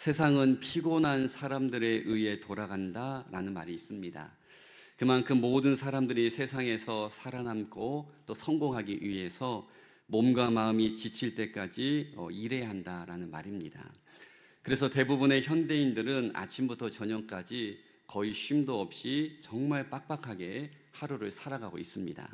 세상은 피곤한 사람들에 의해 돌아간다라는 말이 있습니다. 그만큼 모든 사람들이 세상에서 살아남고 또 성공하기 위해서 몸과 마음이 지칠 때까지 일해야 한다라는 말입니다. 그래서 대부분의 현대인들은 아침부터 저녁까지 거의 쉼도 없이 정말 빡빡하게 하루를 살아가고 있습니다.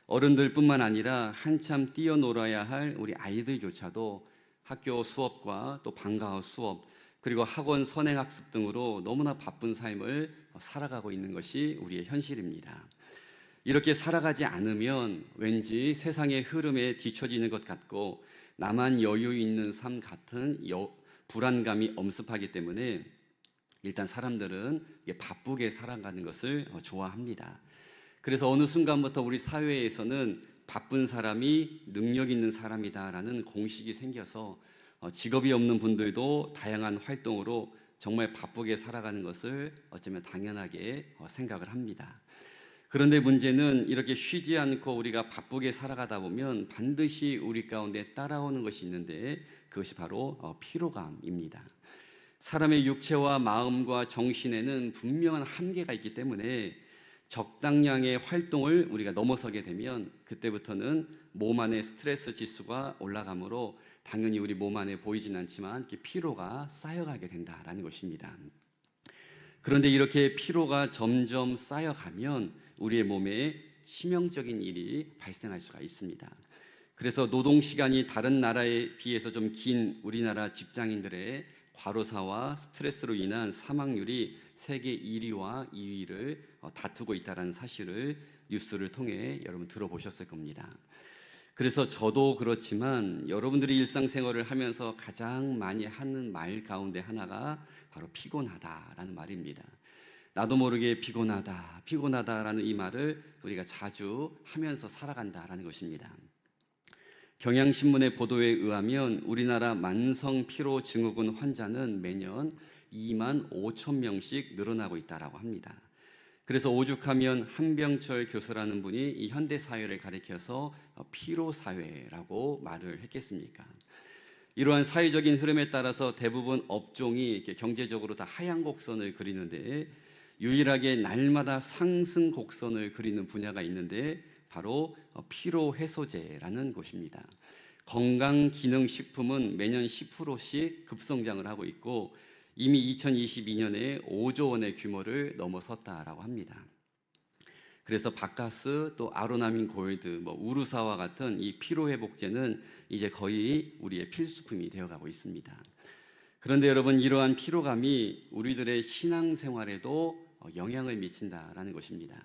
어른들뿐만 아니라 한참 뛰어놀아야 할 우리 아이들조차도 학교 수업과 또 방과후 수업 그리고 학원 선행학습 등으로 너무나 바쁜 삶을 살아가고 있는 것이 우리의 현실입니다. 이렇게 살아가지 않으면 왠지 세상의 흐름에 뒤처지는 것 같고 나만 여유 있는 삶 같은 불안감이 엄습하기 때문에 일단 사람들은 바쁘게 살아가는 것을 좋아합니다. 그래서 어느 순간부터 우리 사회에서는 바쁜 사람이 능력 있는 사람이다라는 공식이 생겨서 직업이 없는 분들도 다양한 활동으로 정말 바쁘게 살아가는 것을 어쩌면 당연하게 생각을 합니다. 그런데 문제는 이렇게 쉬지 않고 우리가 바쁘게 살아가다 보면 반드시 우리 가운데 따라오는 것이 있는데 그것이 바로 피로감입니다. 사람의 육체와 마음과 정신에는 분명한 한계가 있기 때문에 적당량의 활동을 우리가 넘어서게 되면 그때부터는 몸 안의 스트레스 지수가 올라가므로 당연히 우리 몸 안에 보이진 않지만 이렇게 피로가 쌓여가게 된다라는 것입니다. 그런데 이렇게 피로가 점점 쌓여가면 우리의 몸에 치명적인 일이 발생할 수가 있습니다. 그래서 노동 시간이 다른 나라에 비해서 좀 긴 우리나라 직장인들의 과로사와 스트레스로 인한 사망률이 세계 1위와 2위를 다투고 있다는 사실을 뉴스를 통해 여러분 들어보셨을 겁니다. 그래서 저도 그렇지만 여러분들이 일상생활을 하면서 가장 많이 하는 말 가운데 하나가 바로 피곤하다라는 말입니다. 나도 모르게 피곤하다라는 이 말을 우리가 자주 하면서 살아간다라는 것입니다. 경향신문의 보도에 의하면 우리나라 만성 피로 증후군 환자는 매년 2만 5천 명씩 늘어나고 있다고 합니다. 그래서 오죽하면 한병철 교수라는 분이 이 현대 사회를 가리켜서 피로 사회라고 말을 했겠습니까? 이러한 사회적인 흐름에 따라서 대부분 업종이 이렇게 경제적으로 다 하향 곡선을 그리는데 유일하게 날마다 상승 곡선을 그리는 분야가 있는데 바로 피로 해소제라는 곳입니다. 건강기능식품은 매년 10%씩 급성장을 하고 있고 이미 2022년에 5조 원의 규모를 넘어섰다라고 합니다. 그래서 바카스 또 아로나민 골드, 우루사와 같은 이 피로회복제는 이제 거의 우리의 필수품이 되어가고 있습니다. 그런데 여러분 이러한 피로감이 우리들의 신앙생활에도 영향을 미친다라는 것입니다.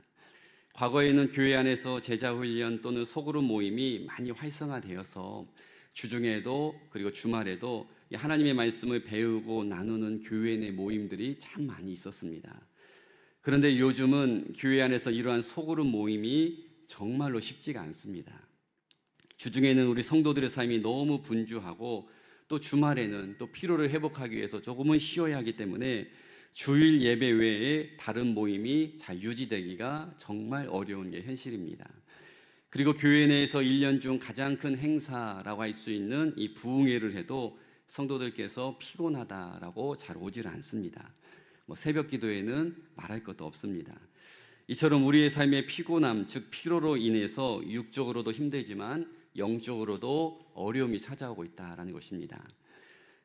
과거에는 교회 안에서 제자훈련 또는 소그룹 모임이 많이 활성화되어서 주중에도 그리고 주말에도 하나님의 말씀을 배우고 나누는 교회 내 모임들이 참 많이 있었습니다. 그런데 요즘은 교회 안에서 이러한 소그룹 모임이 정말로 쉽지가 않습니다. 주중에는 우리 성도들의 삶이 너무 분주하고 또 주말에는 또 피로를 회복하기 위해서 조금은 쉬어야 하기 때문에 주일 예배 외에 다른 모임이 잘 유지되기가 정말 어려운 게 현실입니다. 그리고 교회 내에서 1년 중 가장 큰 행사라고 할 수 있는 이 부흥회를 해도 성도들께서 피곤하다라고 잘 오질 않습니다. 새벽 기도에는 말할 것도 없습니다. 이처럼 우리의 삶의 피곤함, 즉 피로로 인해서 육적으로도 힘들지만 영적으로도 어려움이 찾아오고 있다는 것입니다.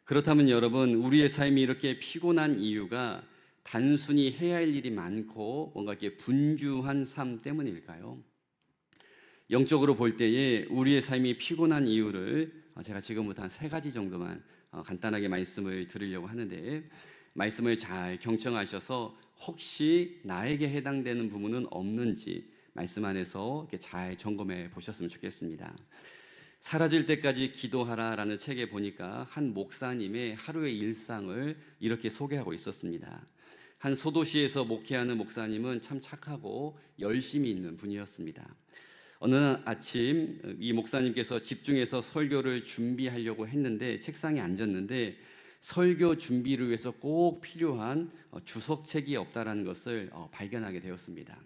그렇다면 여러분, 우리의 삶이 이렇게 피곤한 이유가 단순히 해야 할 일이 많고 뭔가 이렇게 분주한 삶 때문일까요? 영적으로 볼 때에 우리의 삶이 피곤한 이유를 제가 지금부터 한 3가지 정도만 간단하게 말씀을 드리려고 하는데 말씀을 잘 경청하셔서 혹시 나에게 해당되는 부분은 없는지 말씀 안에서 이렇게 잘 점검해 보셨으면 좋겠습니다. 사라질 때까지 기도하라라는 책에 보니까 한 목사님의 하루의 일상을 이렇게 소개하고 있었습니다. 한 소도시에서 목회하는 목사님은 참 착하고 열심히 있는 분이었습니다. 어느 아침 이 목사님께서 집중해서 설교를 준비하려고 했는데 책상에 앉았는데 설교 준비를 위해서 꼭 필요한 주석책이 없다는 것을 발견하게 되었습니다.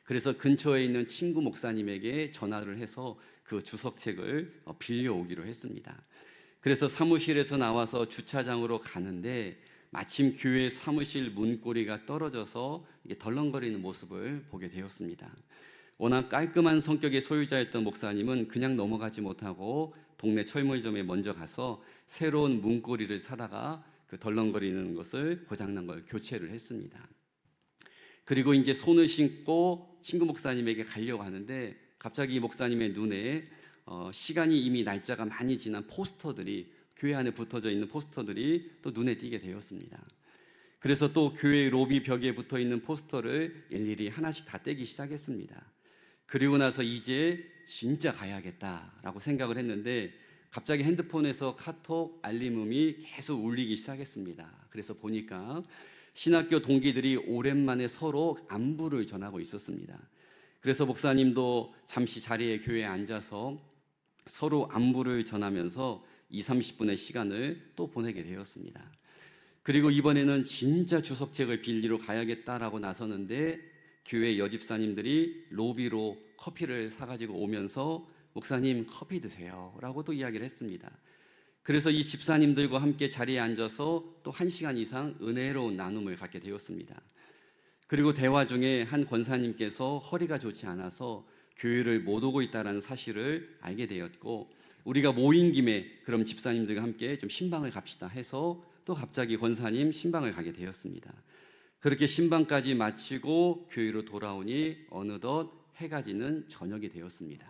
그래서 근처에 있는 친구 목사님에게 전화를 해서 그 주석책을 빌려오기로 했습니다. 그래서 사무실에서 나와서 주차장으로 가는데 마침 교회 사무실 문고리가 떨어져서 이게 덜렁거리는 모습을 보게 되었습니다. 워낙 깔끔한 성격의 소유자였던 목사님은 그냥 넘어가지 못하고 동네 철물점에 먼저 가서 새로운 문고리를 사다가 그 덜렁거리는 것을 고장난 걸 교체를 했습니다. 그리고 이제 손을 씻고 친구 목사님에게 가려고 하는데 갑자기 목사님의 눈에 시간이 이미 날짜가 많이 지난 포스터들이, 교회 안에 붙어져 있는 포스터들이 또 눈에 띄게 되었습니다. 그래서 또 교회 로비 벽에 붙어 있는 포스터를 일일이 하나씩 다 떼기 시작했습니다. 그리고 나서 이제 진짜 가야겠다라고 생각을 했는데 갑자기 핸드폰에서 카톡 알림음이 계속 울리기 시작했습니다. 그래서 보니까 신학교 동기들이 오랜만에 서로 안부를 전하고 있었습니다. 그래서 목사님도 잠시 자리에 교회에 앉아서 서로 안부를 전하면서 20-30분의 시간을 또 보내게 되었습니다. 그리고 이번에는 진짜 주석책을 빌리러 가야겠다라고 나서는데 교회 여집사님들이 로비로 커피를 사가지고 오면서 목사님 커피 드세요 라고 또 이야기를 했습니다. 그래서 이 집사님들과 함께 자리에 앉아서 또 1시간 이상 은혜로운 나눔을 갖게 되었습니다. 그리고 대화 중에 한 권사님께서 허리가 좋지 않아서 교회를 못 오고 있다는 사실을 알게 되었고, 우리가 모인 김에 그럼 집사님들과 함께 좀 신방을 갑시다 해서 또 갑자기 권사님 신방을 가게 되었습니다. 그렇게 신방까지 마치고 교회로 돌아오니 어느덧 해가 지는 저녁이 되었습니다.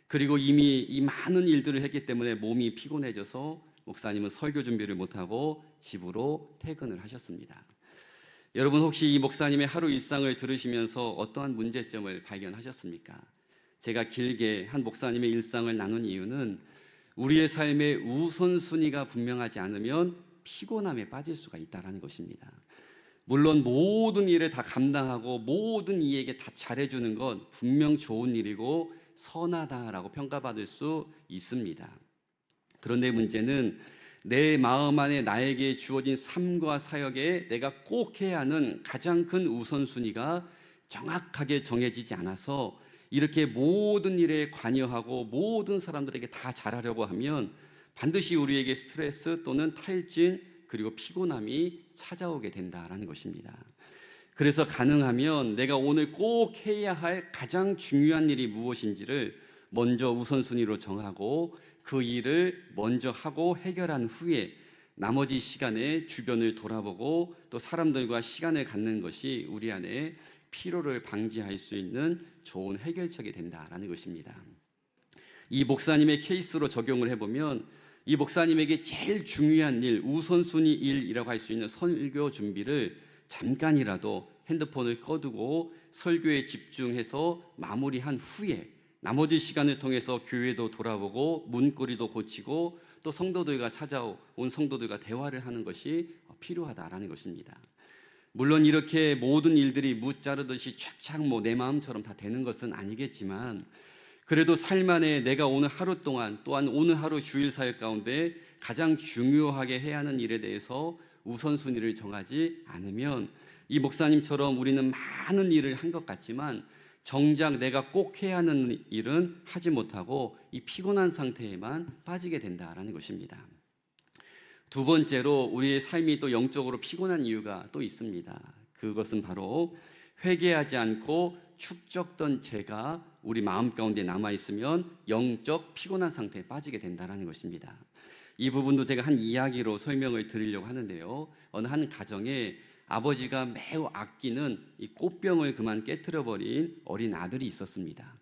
그리고 이미 이 많은 일들을 했기 때문에 몸이 피곤해져서 목사님은 설교 준비를 못하고 집으로 퇴근을 하셨습니다. 여러분 혹시 이 목사님의 하루 일상을 들으시면서 어떠한 문제점을 발견하셨습니까? 제가 길게 한 목사님의 일상을 나눈 이유는 우리의 삶의 우선순위가 분명하지 않으면 피곤함에 빠질 수가 있다는 것입니다. 물론 모든 일을 다 감당하고 모든 이에게 다 잘해주는 건 분명 좋은 일이고 선하다라고 평가받을 수 있습니다. 그런데 문제는 내 마음 안에 나에게 주어진 삶과 사역에 내가 꼭 해야 하는 가장 큰 우선순위가 정확하게 정해지지 않아서 이렇게 모든 일에 관여하고 모든 사람들에게 다 잘하려고 하면 반드시 우리에게 스트레스 또는 탈진 그리고 피곤함이 찾아오게 된다라는 것입니다. 그래서 가능하면 내가 오늘 꼭 해야 할 가장 중요한 일이 무엇인지를 먼저 우선순위로 정하고 그 일을 먼저 하고 해결한 후에 나머지 시간에 주변을 돌아보고 또 사람들과 시간을 갖는 것이 우리 안에 피로를 방지할 수 있는 좋은 해결책이 된다라는 것입니다. 이 목사님의 케이스로 적용을 해보면 이 목사님에게 제일 중요한 일, 우선순위 일이라고 할 수 있는 설교 준비를 잠깐이라도 핸드폰을 꺼두고 설교에 집중해서 마무리한 후에 나머지 시간을 통해서 교회도 돌아보고 문고리도 고치고 또 성도들과 찾아온 성도들과 대화를 하는 것이 필요하다라는 것입니다. 물론 이렇게 모든 일들이 무 자르듯이 촥촥 내 마음처럼 다 되는 것은 아니겠지만 그래도 삶 안에 내가 오늘 하루 동안 또한 오늘 하루 주일 사역 가운데 가장 중요하게 해야 하는 일에 대해서 우선순위를 정하지 않으면 이 목사님처럼 우리는 많은 일을 한 것 같지만 정작 내가 꼭 해야 하는 일은 하지 못하고 이 피곤한 상태에만 빠지게 된다라는 것입니다. 두 번째로 우리의 삶이 또 영적으로 피곤한 이유가 또 있습니다. 그것은 바로 회개하지 않고 축적된 죄가 우리 마음 가운데 남아있으면 영적 피곤한 상태에 빠지게 된다는 것입니다. 이 부분도 제가 한 이야기로 설명을 드리려고 하는데요. 어느 한 가정에 아버지가 매우 아끼는 이 꽃병을 그만 깨트려버린 어린 아들이 있었습니다.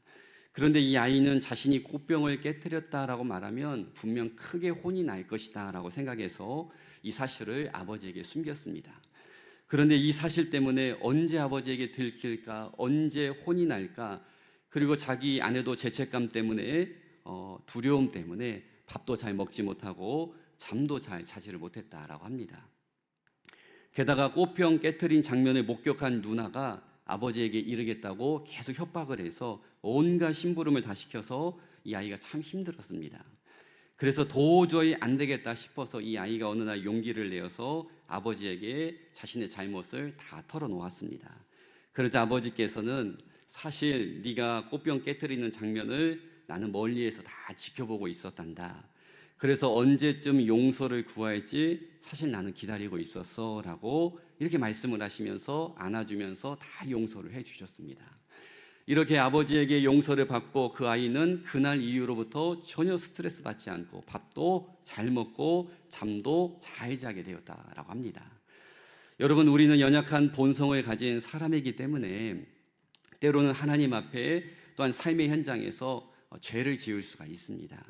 그런데 이 아이는 자신이 꽃병을 깨트렸다라고 말하면 분명 크게 혼이 날 것이다 라고 생각해서 이 사실을 아버지에게 숨겼습니다. 그런데 이 사실 때문에 언제 아버지에게 들킬까, 언제 혼이 날까, 그리고 자기 아내도 죄책감 때문에 두려움 때문에 밥도 잘 먹지 못하고 잠도 잘 자지를 못했다라고 합니다. 게다가 꽃병 깨트린 장면을 목격한 누나가 아버지에게 이르겠다고 계속 협박을 해서 온갖 심부름을 다 시켜서 이 아이가 참 힘들었습니다. 그래서 도저히 안 되겠다 싶어서 이 아이가 어느 날 용기를 내어서 아버지에게 자신의 잘못을 다 털어놓았습니다. 그러자 아버지께서는 사실 네가 꽃병 깨트리는 장면을 나는 멀리에서 다 지켜보고 있었단다. 그래서 언제쯤 용서를 구할지 사실 나는 기다리고 있었어 라고 이렇게 말씀을 하시면서 안아주면서 다 용서를 해주셨습니다. 이렇게 아버지에게 용서를 받고 그 아이는 그날 이후로부터 전혀 스트레스 받지 않고 밥도 잘 먹고 잠도 잘 자게 되었다라고 합니다. 여러분, 우리는 연약한 본성을 가진 사람이기 때문에 때로는 하나님 앞에 또한 삶의 현장에서 죄를 지을 수가 있습니다.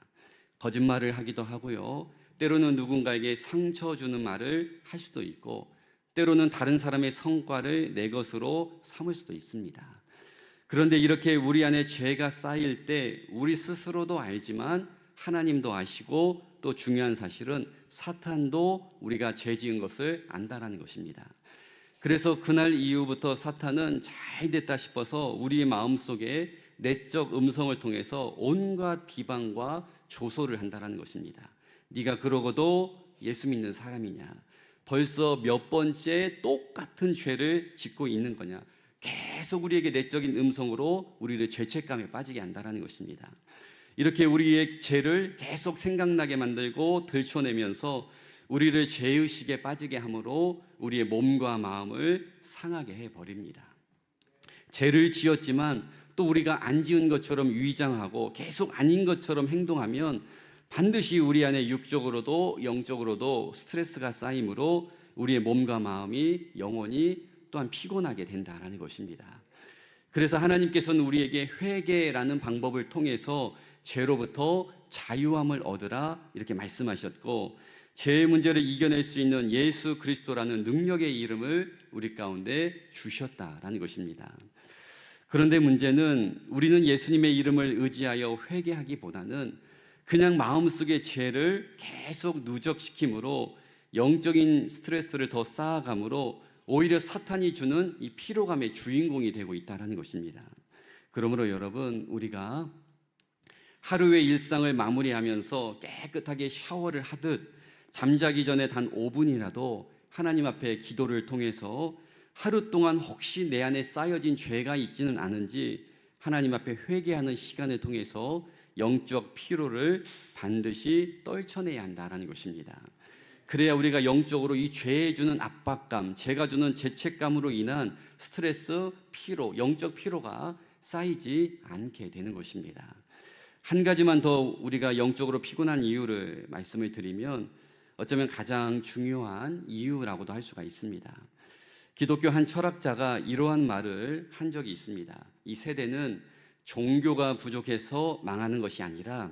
거짓말을 하기도 하고요. 때로는 누군가에게 상처 주는 말을 할 수도 있고, 때로는 다른 사람의 성과를 내 것으로 삼을 수도 있습니다. 그런데 이렇게 우리 안에 죄가 쌓일 때 우리 스스로도 알지만 하나님도 아시고, 또 중요한 사실은 사탄도 우리가 죄 지은 것을 안다라는 것입니다. 그래서 그날 이후부터 사탄은 잘 됐다 싶어서 우리의 마음속에 내적 음성을 통해서 온갖 비방과 조소를 한다라는 것입니다. 네가 그러고도 예수 믿는 사람이냐? 벌써 몇 번째 똑같은 죄를 짓고 있는 거냐? 계속 우리에게 내적인 음성으로 우리를 죄책감에 빠지게 한다라는 것입니다. 이렇게 우리의 죄를 계속 생각나게 만들고 들춰내면서 우리를 죄의식에 빠지게 함으로 우리의 몸과 마음을 상하게 해버립니다. 죄를 지었지만 또 우리가 안 지은 것처럼 위장하고 계속 아닌 것처럼 행동하면 반드시 우리 안에 육적으로도 영적으로도 스트레스가 쌓이므로 우리의 몸과 마음이 영원히 또한 피곤하게 된다는 것입니다. 그래서 하나님께서는 우리에게 회개라는 방법을 통해서 죄로부터 자유함을 얻으라 이렇게 말씀하셨고, 죄의 문제를 이겨낼 수 있는 예수 그리스도라는 능력의 이름을 우리 가운데 주셨다라는 것입니다. 그런데 문제는 우리는 예수님의 이름을 의지하여 회개하기보다는 그냥 마음속의 죄를 계속 누적시킴으로 영적인 스트레스를 더 쌓아감으로 오히려 사탄이 주는 이 피로감의 주인공이 되고 있다는 것입니다. 그러므로 여러분, 우리가 하루의 일상을 마무리하면서 깨끗하게 샤워를 하듯 잠자기 전에 단 5분이라도 하나님 앞에 기도를 통해서 하루 동안 혹시 내 안에 쌓여진 죄가 있지는 않은지 하나님 앞에 회개하는 시간을 통해서 영적 피로를 반드시 떨쳐내야 한다는 것입니다. 그래야 우리가 영적으로 이 죄에 주는 압박감, 죄가 주는 죄책감으로 인한 스트레스, 피로, 영적 피로가 쌓이지 않게 되는 것입니다. 한 가지만 더 우리가 영적으로 피곤한 이유를 말씀을 드리면 어쩌면 가장 중요한 이유라고도 할 수가 있습니다. 기독교 한 철학자가 이러한 말을 한 적이 있습니다. 이 세대는 종교가 부족해서 망하는 것이 아니라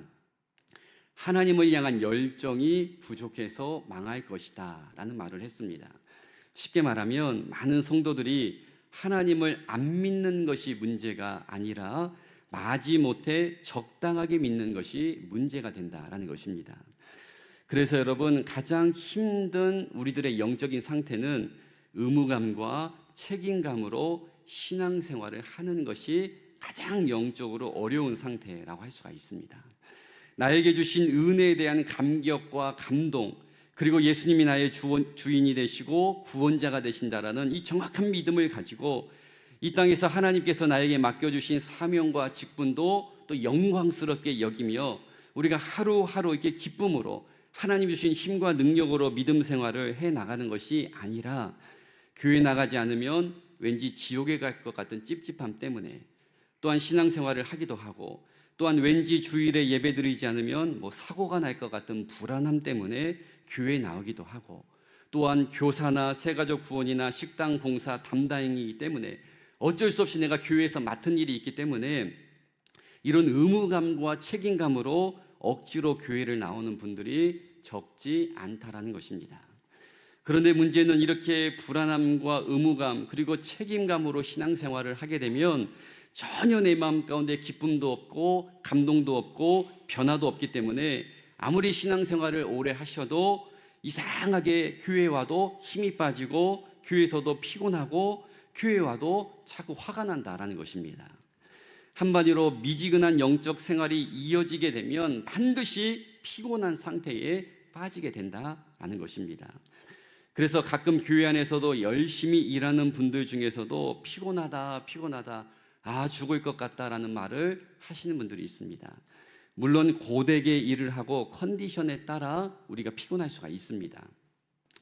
하나님을 향한 열정이 부족해서 망할 것이다 라는 말을 했습니다. 쉽게 말하면 많은 성도들이 하나님을 안 믿는 것이 문제가 아니라 마지못해 적당하게 믿는 것이 문제가 된다라는 것입니다. 그래서 여러분, 가장 힘든 우리들의 영적인 상태는 의무감과 책임감으로 신앙생활을 하는 것이 가장 영적으로 어려운 상태라고 할 수가 있습니다. 나에게 주신 은혜에 대한 감격과 감동, 그리고 예수님이 나의 주인이 되시고 구원자가 되신다라는 이 정확한 믿음을 가지고 이 땅에서 하나님께서 나에게 맡겨주신 사명과 직분도 또 영광스럽게 여기며 우리가 하루하루 이렇게 기쁨으로 하나님 주신 힘과 능력으로 믿음 생활을 해나가는 것이 아니라 교회 나가지 않으면 왠지 지옥에 갈 것 같은 찝찝함 때문에, 또한 신앙생활을 하기도 하고, 또한 왠지 주일에 예배드리지 않으면 사고가 날 것 같은 불안함 때문에 교회에 나오기도 하고, 또한 교사나 새가족 구원이나 식당 봉사 담당이기 때문에 어쩔 수 없이 내가 교회에서 맡은 일이 있기 때문에 이런 의무감과 책임감으로 억지로 교회를 나오는 분들이 적지 않다라는 것입니다. 그런데 문제는 이렇게 불안함과 의무감 그리고 책임감으로 신앙생활을 하게 되면 전혀 내 마음 가운데 기쁨도 없고 감동도 없고 변화도 없기 때문에 아무리 신앙생활을 오래 하셔도 이상하게 교회 와도 힘이 빠지고 교회에서도 피곤하고 교회 와도 자꾸 화가 난다라는 것입니다. 한마디로 미지근한 영적 생활이 이어지게 되면 반드시 피곤한 상태에 빠지게 된다라는 것입니다. 그래서 가끔 교회 안에서도 열심히 일하는 분들 중에서도 피곤하다, 죽을 것 같다라는 말을 하시는 분들이 있습니다. 물론 고되게 일을 하고 컨디션에 따라 우리가 피곤할 수가 있습니다.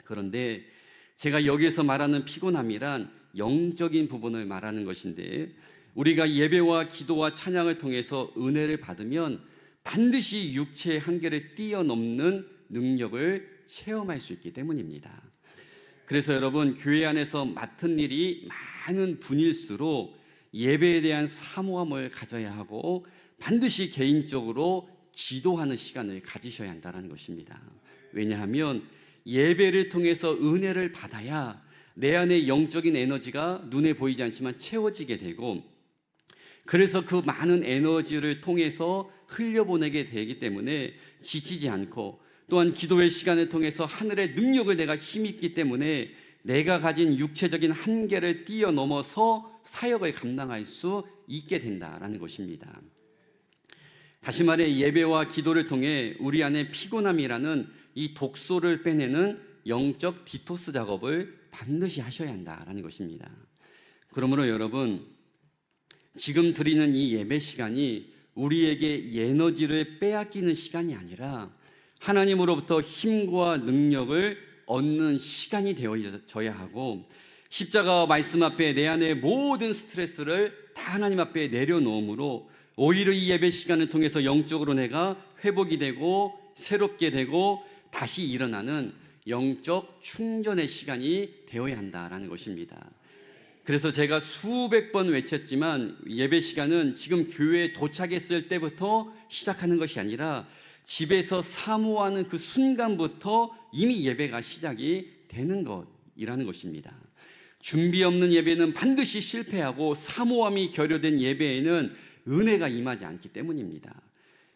그런데 제가 여기서 말하는 피곤함이란 영적인 부분을 말하는 것인데, 우리가 예배와 기도와 찬양을 통해서 은혜를 받으면 반드시 육체의 한계를 뛰어넘는 능력을 체험할 수 있기 때문입니다. 그래서 여러분, 교회 안에서 맡은 일이 많은 분일수록 예배에 대한 사모함을 가져야 하고 반드시 개인적으로 기도하는 시간을 가지셔야 한다는 것입니다. 왜냐하면 예배를 통해서 은혜를 받아야 내 안의 영적인 에너지가 눈에 보이지 않지만 채워지게 되고, 그래서 그 많은 에너지를 통해서 흘려보내게 되기 때문에 지치지 않고, 또한 기도의 시간을 통해서 하늘의 능력을 내가 힘입기 때문에 내가 가진 육체적인 한계를 뛰어넘어서 사역을 감당할 수 있게 된다라는 것입니다. 다시 말해, 예배와 기도를 통해 우리 안에 피곤함이라는 이 독소를 빼내는 영적 디토스 작업을 반드시 하셔야 한다라는 것입니다. 그러므로 여러분, 지금 드리는 이 예배 시간이 우리에게 에너지를 빼앗기는 시간이 아니라 하나님으로부터 힘과 능력을 얻는 시간이 되어져야 하고, 십자가 말씀 앞에 내 안의 모든 스트레스를 다 하나님 앞에 내려놓음으로 오히려 이 예배 시간을 통해서 영적으로 내가 회복이 되고 새롭게 되고 다시 일어나는 영적 충전의 시간이 되어야 한다라는 것입니다. 그래서 제가 수백 번 외쳤지만 예배 시간은 지금 교회에 도착했을 때부터 시작하는 것이 아니라 집에서 사모하는 그 순간부터 이미 예배가 시작이 되는 것이라는 것입니다. 준비 없는 예배는 반드시 실패하고 사모함이 결여된 예배에는 은혜가 임하지 않기 때문입니다.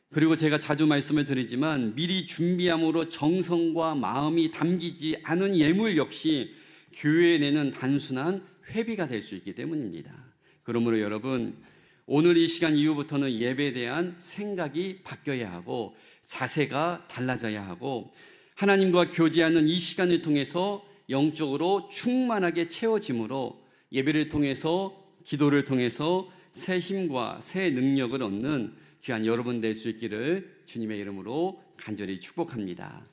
그리고 제가 자주 말씀을 드리지만 미리 준비함으로 정성과 마음이 담기지 않은 예물 역시 교회에 내는 단순한 회비가 될 수 있기 때문입니다. 그러므로 여러분, 오늘 이 시간 이후부터는 예배에 대한 생각이 바뀌어야 하고 자세가 달라져야 하고, 하나님과 교제하는 이 시간을 통해서 영적으로 충만하게 채워짐으로 예배를 통해서, 기도를 통해서 새 힘과 새 능력을 얻는 귀한 여러분 될 수 있기를 주님의 이름으로 간절히 축복합니다.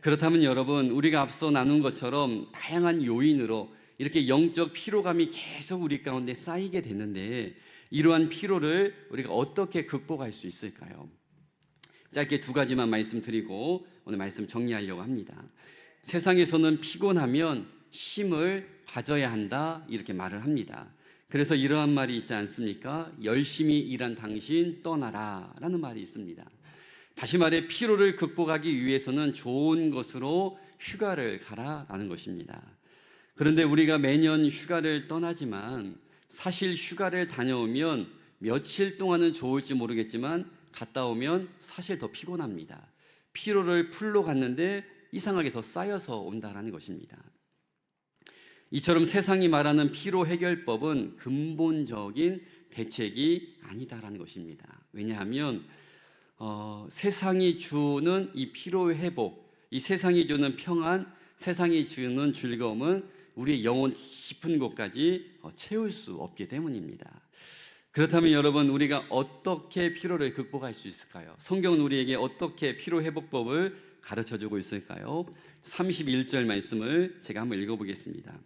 그렇다면 여러분, 우리가 앞서 나눈 것처럼 다양한 요인으로 이렇게 영적 피로감이 계속 우리 가운데 쌓이게 되는데, 이러한 피로를 우리가 어떻게 극복할 수 있을까요? 짧게 두 가지만 말씀드리고 오늘 말씀 정리하려고 합니다. 세상에서는 피곤하면 힘을 가져야 한다, 이렇게 말을 합니다. 그래서 이러한 말이 있지 않습니까? 열심히 일한 당신 떠나라 라는 말이 있습니다. 다시 말해, 피로를 극복하기 위해서는 좋은 것으로 휴가를 가라라는 것입니다. 그런데 우리가 매년 휴가를 떠나지만 사실 휴가를 다녀오면 며칠 동안은 좋을지 모르겠지만 갔다 오면 사실 더 피곤합니다. 피로를 풀러 갔는데 이상하게 더 쌓여서 온다라는 것입니다. 이처럼 세상이 말하는 피로 해결법은 근본적인 대책이 아니다라는 것입니다. 왜냐하면 세상이 주는 이 피로 회복, 이 세상이 주는 평안, 세상이 주는 즐거움은 우리의 영혼 깊은 곳까지 채울 수 없기 때문입니다. 그렇다면 여러분, 우리가 어떻게 피로를 극복할 수 있을까요? 성경은 우리에게 어떻게 피로 회복법을 가르쳐주고 있을까요? 31절 말씀을 제가 한번 읽어보겠습니다.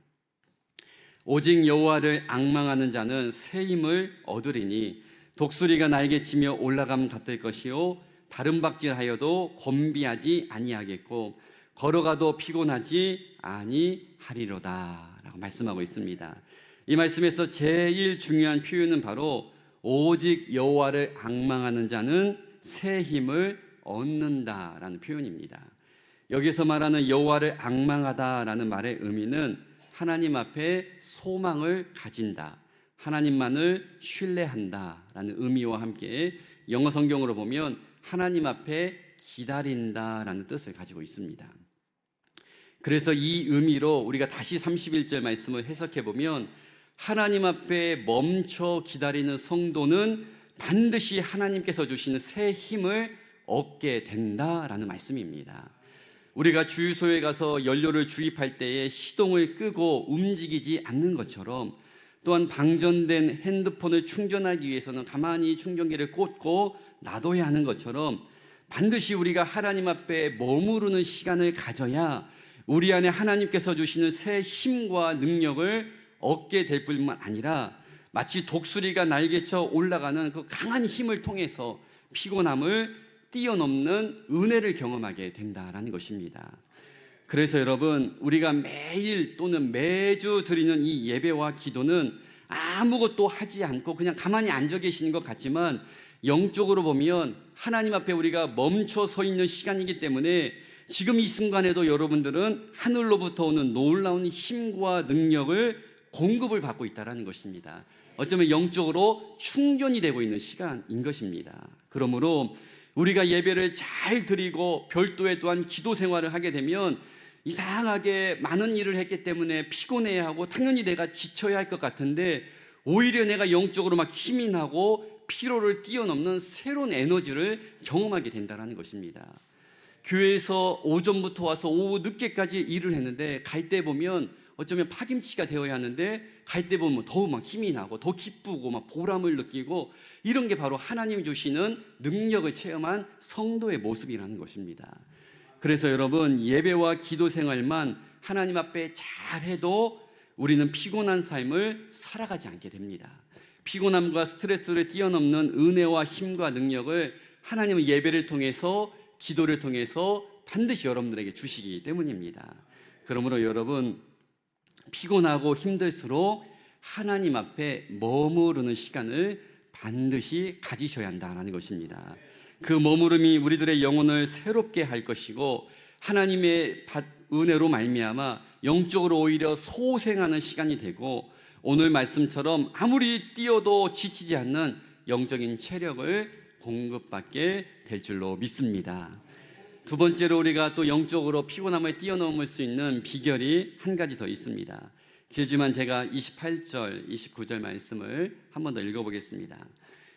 오직 여호와를 앙망하는 자는 새 힘을 얻으리니 독수리가 날개 치며 올라감 같을 것이요 다른 박질하여도 곤비하지 아니하겠고 걸어가도 피곤하지 아니하리로다 라고 말씀하고 있습니다. 이 말씀에서 제일 중요한 표현은 바로 오직 여호와를 앙망하는 자는 새 힘을 얻는다라는 표현입니다. 여기서 말하는 여호와를 앙망하다라는 말의 의미는 하나님 앞에 소망을 가진다, 하나님만을 신뢰한다라는 의미와 함께 영어 성경으로 보면 하나님 앞에 기다린다라는 뜻을 가지고 있습니다. 그래서 이 의미로 우리가 다시 31절 말씀을 해석해 보면 하나님 앞에 멈춰 기다리는 성도는 반드시 하나님께서 주시는 새 힘을 얻게 된다라는 말씀입니다. 우리가 주유소에 가서 연료를 주입할 때에 시동을 끄고 움직이지 않는 것처럼, 또한 방전된 핸드폰을 충전하기 위해서는 가만히 충전기를 꽂고 놔둬야 하는 것처럼 반드시 우리가 하나님 앞에 머무르는 시간을 가져야 우리 안에 하나님께서 주시는 새 힘과 능력을 얻게 될 뿐만 아니라 마치 독수리가 날개쳐 올라가는 그 강한 힘을 통해서 피곤함을 뛰어넘는 은혜를 경험하게 된다라는 것입니다. 그래서 여러분, 우리가 매일 또는 매주 드리는 이 예배와 기도는 아무것도 하지 않고 그냥 가만히 앉아 계시는 것 같지만 영적으로 보면 하나님 앞에 우리가 멈춰 서 있는 시간이기 때문에 지금 이 순간에도 여러분들은 하늘로부터 오는 놀라운 힘과 능력을 공급을 받고 있다는 것입니다. 어쩌면 영적으로 충전이 되고 있는 시간인 것입니다. 그러므로 우리가 예배를 잘 드리고 별도의 또한 기도 생활을 하게 되면 이상하게 많은 일을 했기 때문에 피곤해야 하고 당연히 내가 지쳐야 할 것 같은데 오히려 내가 영적으로 막 힘이 나고 피로를 뛰어넘는 새로운 에너지를 경험하게 된다는 것입니다. 교회에서 오전부터 와서 오후 늦게까지 일을 했는데 갈 때 보면 어쩌면 파김치가 되어야 하는데 갈 때 보면 더욱 막 힘이 나고 더 기쁘고 막 보람을 느끼고 이런 게 바로 하나님이 주시는 능력을 체험한 성도의 모습이라는 것입니다. 그래서 여러분, 예배와 기도 생활만 하나님 앞에 잘해도 우리는 피곤한 삶을 살아가지 않게 됩니다. 피곤함과 스트레스를 뛰어넘는 은혜와 힘과 능력을 하나님은 예배를 통해서 기도를 통해서 반드시 여러분들에게 주시기 때문입니다. 그러므로 여러분, 피곤하고 힘들수록 하나님 앞에 머무르는 시간을 반드시 가지셔야 한다는 것입니다. 그 머무름이 우리들의 영혼을 새롭게 할 것이고 하나님의 은혜로 말미암아 영적으로 오히려 소생하는 시간이 되고 오늘 말씀처럼 아무리 뛰어도 지치지 않는 영적인 체력을 공급받게 될 줄로 믿습니다. 두 번째로 우리가 또 영적으로 피곤함을 뛰어넘을 수 있는 비결이 한 가지 더 있습니다. 길지만 제가 28절, 29절 말씀을 한 번 더 읽어보겠습니다.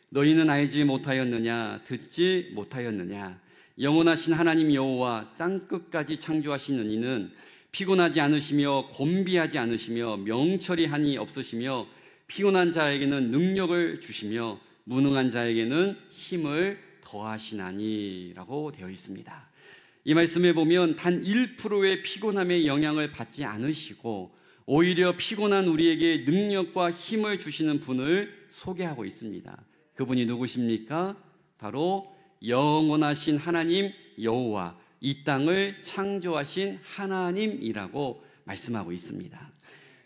너희는 알지 못하였느냐, 듣지 못하였느냐. 영원하신 하나님 여호와 땅끝까지 창조하시는 이는 피곤하지 않으시며 곤비하지 않으시며 명철이 한이 없으시며 피곤한 자에게는 능력을 주시며 무능한 자에게는 힘을 더하시나니 라고 되어 있습니다. 이 말씀에 보면 단 1%의 피곤함의 영향을 받지 않으시고 오히려 피곤한 우리에게 능력과 힘을 주시는 분을 소개하고 있습니다. 그분이 누구십니까? 바로 영원하신 하나님 여호와, 이 땅을 창조하신 하나님이라고 말씀하고 있습니다.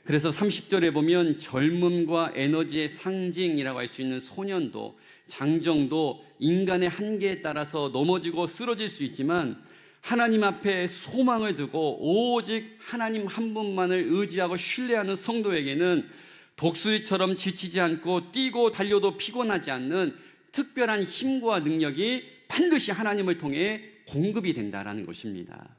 그래서 30절에 보면 젊음과 에너지의 상징이라고 할 수 있는 소년도, 장정도 인간의 한계에 따라서 넘어지고 쓰러질 수 있지만 하나님 앞에 소망을 두고 오직 하나님 한 분만을 의지하고 신뢰하는 성도에게는 독수리처럼 지치지 않고 뛰고 달려도 피곤하지 않는 특별한 힘과 능력이 반드시 하나님을 통해 공급이 된다는 것입니다.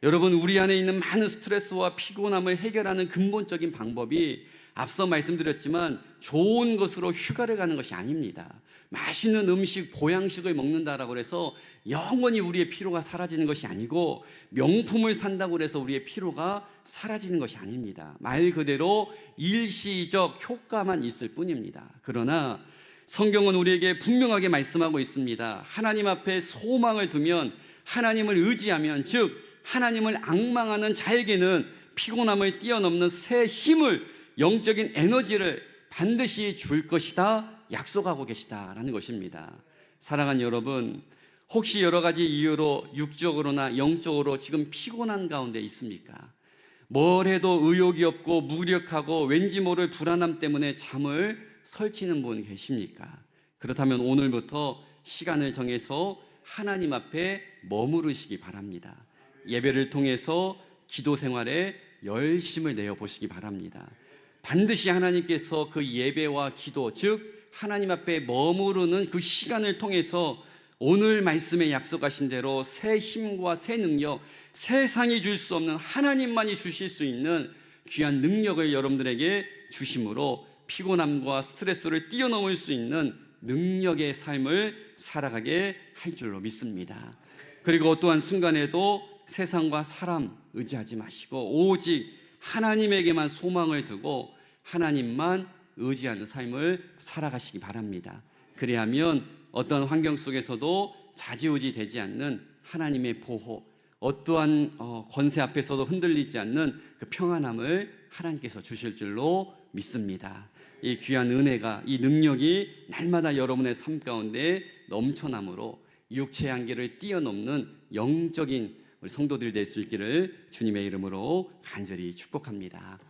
여러분, 우리 안에 있는 많은 스트레스와 피곤함을 해결하는 근본적인 방법이 앞서 말씀드렸지만 좋은 것으로 휴가를 가는 것이 아닙니다. 맛있는 음식, 보양식을 먹는다라고 해서 영원히 우리의 피로가 사라지는 것이 아니고 명품을 산다고 해서 우리의 피로가 사라지는 것이 아닙니다. 말 그대로 일시적 효과만 있을 뿐입니다. 그러나 성경은 우리에게 분명하게 말씀하고 있습니다. 하나님 앞에 소망을 두면, 하나님을 의지하면, 즉 하나님을 앙망하는 자에게는 피곤함을 뛰어넘는 새 힘을, 영적인 에너지를 반드시 줄 것이다 약속하고 계시다라는 것입니다. 사랑하는 여러분, 혹시 여러 가지 이유로 육적으로나 영적으로 지금 피곤한 가운데 있습니까? 뭘 해도 의욕이 없고 무력하고 왠지 모를 불안함 때문에 잠을 설치는 분 계십니까? 그렇다면 오늘부터 시간을 정해서 하나님 앞에 머무르시기 바랍니다. 예배를 통해서 기도 생활에 열심을 내어보시기 바랍니다. 반드시 하나님께서 그 예배와 기도, 즉 하나님 앞에 머무르는 그 시간을 통해서 오늘 말씀에 약속하신 대로 새 힘과 새 능력, 세상이 줄 수 없는 하나님만이 주실 수 있는 귀한 능력을 여러분들에게 주심으로 피곤함과 스트레스를 뛰어넘을 수 있는 능력의 삶을 살아가게 할 줄로 믿습니다. 그리고 어떠한 순간에도 세상과 사람 의지하지 마시고 오직 하나님에게만 소망을 두고 하나님만 의지하는 삶을 살아가시기 바랍니다. 그래야면 어떤 환경 속에서도 좌지우지 되지 않는 하나님의 보호, 어떠한 권세 앞에서도 흔들리지 않는 그 평안함을 하나님께서 주실 줄로 믿습니다. 이 귀한 은혜가, 이 능력이 날마다 여러분의 삶 가운데 넘쳐남으로 육체의 한계를 뛰어넘는 영적인 우리 성도들이 될 수 있기를 주님의 이름으로 간절히 축복합니다.